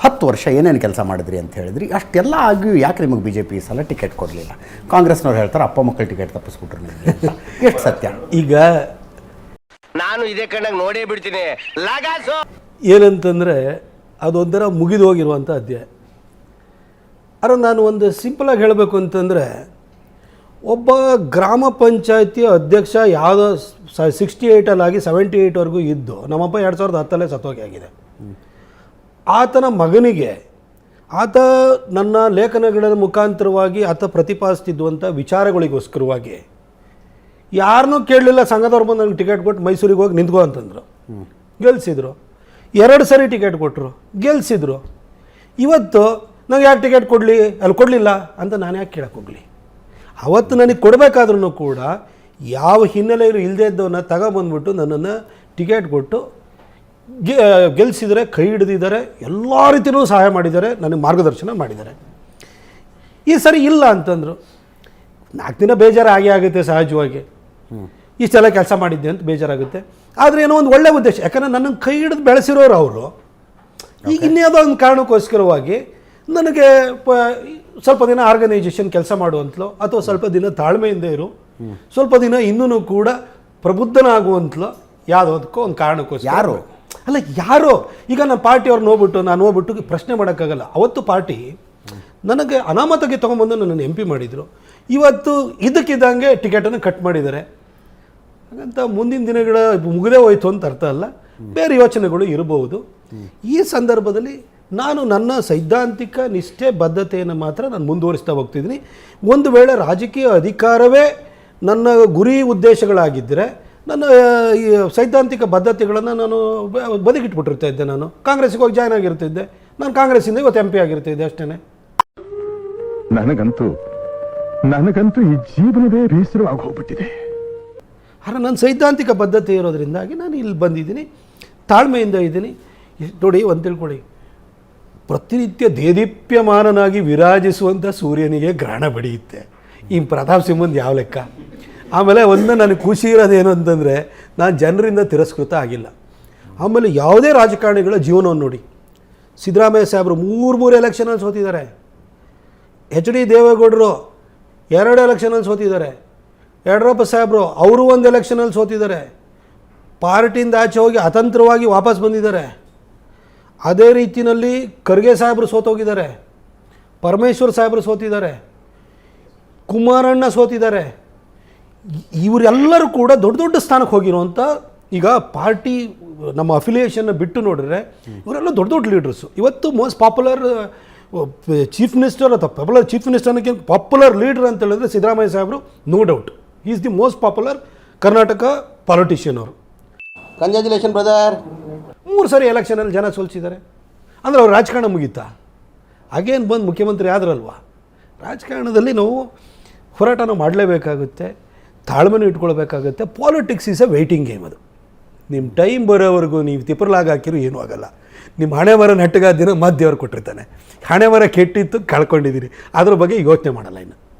10 ವರ್ಷ ಏನೇನು ಕೆಲಸ ಮಾಡಿದ್ರಿ ಅಂತ ಹೇಳಿದ್ರಿ. ಅಷ್ಟೆಲ್ಲ ಆಗಿಯೂ ಯಾಕೆ ನಿಮಗೆ ಬಿ ಜೆ ಪಿ ಸಲ ಟಿಕೆಟ್ ಕೊಡಲಿಲ್ಲ? ಕಾಂಗ್ರೆಸ್ನವ್ರು ಹೇಳ್ತಾರೆ ಅಪ್ಪ ಮಕ್ಕಳು ಟಿಕೆಟ್ ತಪ್ಪಿಸ್ಬಿಟ್ರು ನಿಮಗೆ ಅಂತ. ಎಷ್ಟು ಸತ್ಯ? ಈಗ ನಾನು ಇದೇ ಕಣ್ಣಾಗ ನೋಡೇ ಬಿಡ್ತೀನಿ. ಏನಂತಂದರೆ ಅದೊಂಥರ ಮುಗಿದು ಹೋಗಿರುವಂಥ ಅಧ್ಯಾಯ. ಆದರೆ ನಾನು ಒಂದು ಸಿಂಪಲಾಗಿ ಹೇಳಬೇಕು ಅಂತಂದರೆ, ಒಬ್ಬ ಗ್ರಾಮ ಪಂಚಾಯತಿ ಅಧ್ಯಕ್ಷ ಯಾವುದೋ 68 78ವರೆಗೂ ಇದ್ದು, ನಮ್ಮಪ್ಪ 2010 ಸತ್ತೋಗಿ ಆಗಿದೆ. ಆತನ ಮಗನಿಗೆ ಆತ ನನ್ನ ಲೇಖನಗಳ ಮುಖಾಂತರವಾಗಿ ಆತ ಪ್ರತಿಪಾದಿಸ್ತಿದ್ದಂಥ ವಿಚಾರಗಳಿಗೋಸ್ಕರವಾಗಿ ಯಾರನ್ನೂ ಕೇಳಲಿಲ್ಲ. ಸಂಘದವ್ರು ಬಂದು ನನಗೆ ಟಿಕೆಟ್ ಕೊಟ್ಟು ಮೈಸೂರಿಗೆ ಹೋಗಿ ನಿಂತ್ಕೋ ಅಂತಂದರು, ಗೆಲ್ಲಿಸಿದ್ರು. 2 ಸರಿ ಟಿಕೆಟ್ ಕೊಟ್ಟರು, ಗೆಲ್ಲಿಸಿದ್ರು. ಇವತ್ತು ನಂಗೆ ಯಾಕೆ ಟಿಕೆಟ್ ಕೊಡಲಿ, ಅಲ್ಲಿ ಕೊಡಲಿಲ್ಲ ಅಂತ ನಾನು ಯಾಕೆ ಕೇಳಕ್ಕೆ ಹೋಗಲಿ? ಅವತ್ತು ನನಗೆ ಕೊಡಬೇಕಾದ್ರೂ ಕೂಡ ಯಾವ ಹಿನ್ನೆಲೆಯೂ ಇಲ್ಲದೇ ಇದ್ದವನ್ನ ತಗೊಬಂದ್ಬಿಟ್ಟು ನನ್ನನ್ನು ಟಿಕೆಟ್ ಕೊಟ್ಟು ಗೆಲ್ಲಿಸಿದರೆ, ಕೈ ಹಿಡಿದಿದ್ದಾರೆ, ಎಲ್ಲ ರೀತಿಯೂ ಸಹಾಯ ಮಾಡಿದ್ದಾರೆ, ನನಗೆ ಮಾರ್ಗದರ್ಶನ ಮಾಡಿದ್ದಾರೆ. ಈ ಸರಿ ಇಲ್ಲ ಅಂತಂದರು. 4 ದಿನ ಬೇಜಾರು ಆಗೇ ಆಗುತ್ತೆ ಸಹಜವಾಗಿ. ಇಷ್ಟೆಲ್ಲ ಕೆಲಸ ಮಾಡಿದ್ದೆ ಅಂತ ಬೇಜಾರಾಗುತ್ತೆ. ಆದರೆ ಏನೋ ಒಂದು ಒಳ್ಳೆಯ ಉದ್ದೇಶ, ಯಾಕಂದರೆ ನನ್ನನ್ನು ಕೈ ಹಿಡಿದು ಬೆಳೆಸಿರೋರು ಅವರು. ಈಗ ಇನ್ಯಾವುದೋ ಒಂದು ಕಾರಣಕ್ಕೋಸ್ಕರವಾಗಿ ನನಗೆ ಸ್ವಲ್ಪ ದಿನ ಆರ್ಗನೈಜೇಷನ್ ಕೆಲಸ ಮಾಡುವಂತಲೋ ಅಥವಾ ಸ್ವಲ್ಪ ದಿನ ತಾಳ್ಮೆಯಿಂದ ಇರು, ಸ್ವಲ್ಪ ದಿನ ಇನ್ನೂ ಕೂಡ ಪ್ರಬುದ್ಧನಾಗುವಂತಲೋ ಯಾವುದಕ್ಕೋ ಒಂದು ಕಾರಣಕ್ಕೋಸ್ಕರ. ಯಾರೋ ಈಗ ನಮ್ಮ ಪಾರ್ಟಿಯವ್ರು ನಾನು ಹೋಗ್ಬಿಟ್ಟು ಪ್ರಶ್ನೆ ಮಾಡೋಕ್ಕಾಗಲ್ಲ. ಅವತ್ತು ಪಾರ್ಟಿ ನನಗೆ ಅನಾಮತಕ್ಕೆ ತೊಗೊಂಬಂದು ನನ್ನನ್ನು MP ಮಾಡಿದರು. ಇವತ್ತು ಇದಕ್ಕಿದ್ದಂಗೆ ಟಿಕೆಟನ್ನು ಕಟ್ ಮಾಡಿದ್ದಾರೆ. ಹಾಗಂತ ಮುಂದಿನ ದಿನಗಳ ಮುಗಿದೇ ಹೋಯ್ತು ಅಂತ ಅರ್ಥ ಅಲ್ಲ, ಬೇರೆ ಯೋಚನೆಗಳು ಇರಬಹುದು. ಈ ಸಂದರ್ಭದಲ್ಲಿ ನಾನು ನನ್ನ ಸೈದ್ಧಾಂತಿಕ ನಿಷ್ಠೆ ಬದ್ಧತೆಯನ್ನು ಮಾತ್ರ ನಾನು ಮುಂದುವರಿಸ್ತಾ ಹೋಗ್ತಿದ್ದೀನಿ. ಒಂದು ವೇಳೆ ರಾಜಕೀಯ ಅಧಿಕಾರವೇ ನನ್ನ ಗುರಿ ಉದ್ದೇಶಗಳಾಗಿದ್ದರೆ ನನ್ನ ಈ ಸೈದ್ಧಾಂತಿಕ ಬದ್ಧತೆಗಳನ್ನು ನಾನು ಬದಿಗಿಟ್ಬಿಟ್ಟಿರ್ತಾ ಇದ್ದೆ. ನಾನು ಕಾಂಗ್ರೆಸ್ಗೆ ಹೋಗಿ ಜಾಯ್ನ್ ಆಗಿರ್ತಿದ್ದೆ. ನಾನು ಕಾಂಗ್ರೆಸ್ಸಿಂದ ಇವತ್ತು MP ಆಗಿರ್ತಿದ್ದೆ ಅಷ್ಟೇ. ನನಗಂತೂ ಈ ಜೀವನವೇ ಬೇಸರವಾಗಿ ಹೋಗ್ಬಿಟ್ಟಿದೆ. ಆದರೆ ನನ್ನ ಸೈದ್ಧಾಂತಿಕ ಬದ್ಧತೆ ಇರೋದ್ರಿಂದಾಗಿ ನಾನು ಇಲ್ಲಿ ಬಂದಿದ್ದೀನಿ, ತಾಳ್ಮೆಯಿಂದ ಇದ್ದೀನಿ. ನೋಡಿ, ಒಂದು ತಿಳ್ಕೊಳ್ಳಿ, ಪ್ರತಿನಿತ್ಯ ದೇದೀಪ್ಯಮಾನನಾಗಿ ವಿರಾಜಿಸುವಂಥ ಸೂರ್ಯನಿಗೆ ಗ್ರಹಣ ಬಡಿಯುತ್ತೆ. ಈ ಪ್ರತಾಪ್ ಸಿಂಹಂದು ಯಾವ ಲೆಕ್ಕ? ಆಮೇಲೆ ನನಗೆ ಖುಷಿ ಇರೋದೇನು ಅಂತಂದರೆ, ನಾನು ಜನರಿಂದ ತಿರಸ್ಕೃತ ಆಗಿಲ್ಲ. ಆಮೇಲೆ ಯಾವುದೇ ರಾಜಕಾರಣಿಗಳ ಜೀವನವನ್ನು ನೋಡಿ, ಸಿದ್ದರಾಮಯ್ಯ ಸಾಹೇಬರು 3 ಎಲೆಕ್ಷನಲ್ಲಿ ಸೋತಿದ್ದಾರೆ. HD ದೇವೇಗೌಡರು 2 ಎಲೆಕ್ಷನಲ್ಲಿ ಸೋತಿದ್ದಾರೆ. ಯಡಿಯೂರಪ್ಪ ಸಾಹೇಬರು ಅವರು 1 ಎಲೆಕ್ಷನಲ್ಲಿ ಸೋತಿದ್ದಾರೆ. ಪಾರ್ಟಿಯಿಂದ ಆಚೆ ಹೋಗಿ ಅತಂತ್ರವಾಗಿ ವಾಪಸ್ ಬಂದಿದ್ದಾರೆ. ಅದೇ ರೀತಿಯಲ್ಲಿ ಖರ್ಗೆ ಸಾಹೇಬರು ಸೋತೋಗಿದ್ದಾರೆ, ಪರಮೇಶ್ವರ್ ಸಾಹೇಬರು ಸೋತಿದ್ದಾರೆ, ಕುಮಾರಣ್ಣ ಸೋತಿದ್ದಾರೆ. ಇವರೆಲ್ಲರೂ ಕೂಡ ದೊಡ್ಡ ದೊಡ್ಡ ಸ್ಥಾನಕ್ಕೆ ಹೋಗಿರುವಂಥ, ಈಗ ಪಾರ್ಟಿ ನಮ್ಮ ಅಫಿಲಿಯೇಷನ್ನ ಬಿಟ್ಟು ನೋಡಿದ್ರೆ ಇವರೆಲ್ಲ ದೊಡ್ಡ ದೊಡ್ಡ ಲೀಡರ್ಸು. ಇವತ್ತು ಮೋಸ್ಟ್ ಪಾಪ್ಯುಲರ್ ಚೀಫ್ ಮಿನಿಸ್ಟರ್ ಅಥವಾ ಚೀಫ್ ಮಿನಿಸ್ಟರ್ ಅನ್ನೋಕ್ಕಿಂತ ಪಾಪ್ಯುಲರ್ ಲೀಡರ್ ಅಂತ ಹೇಳಿದ್ರೆ ಸಿದ್ದರಾಮಯ್ಯ ಸಾಹೇಬರು, no doubt. He is the most popular Karnataka politician ಅವರು. Congratulation brother. 3 ಸರಿ ಎಲೆಕ್ಷನಲ್ಲಿ ಜನ ಸೋಲಿಸಿದ್ದಾರೆ ಅಂದರೆ ಅವ್ರು ರಾಜಕಾರಣ ಮುಗೀತಾ? ಹಾಗೇನು ಬಂದು ಮುಖ್ಯಮಂತ್ರಿ ಆದ್ರಲ್ವಾ? ರಾಜಕಾರಣದಲ್ಲಿ ನಾವು ಹೋರಾಟನ ಮಾಡಲೇಬೇಕಾಗುತ್ತೆ, ತಾಳ್ಮೆನೂ ಇಟ್ಕೊಳ್ಬೇಕಾಗುತ್ತೆ. Politics is a waiting game. ಅದು ನಿಮ್ಮ ಟೈಮ್ ಬರೋವರೆಗೂ ನೀವು ತಿಪ್ಪರ್ಲಾಗ ಹಾಕಿರೂ ಏನೂ ಆಗೋಲ್ಲ. ನಿಮ್ಮ ಹಣೆ ಮರ ನೆಟ್ಟಗಾದ ದಿನ ಮಧ್ಯವ್ರು ಕೊಟ್ಟಿರ್ತಾನೆ. ಹಣೆ ಮರ ಕೆಟ್ಟಿತ್ತು, ಕಳ್ಕೊಂಡಿದ್ದೀರಿ, ಅದ್ರ ಬಗ್ಗೆ ಯೋಚನೆ ಮಾಡಲ್ಲ ಇನ್ನು.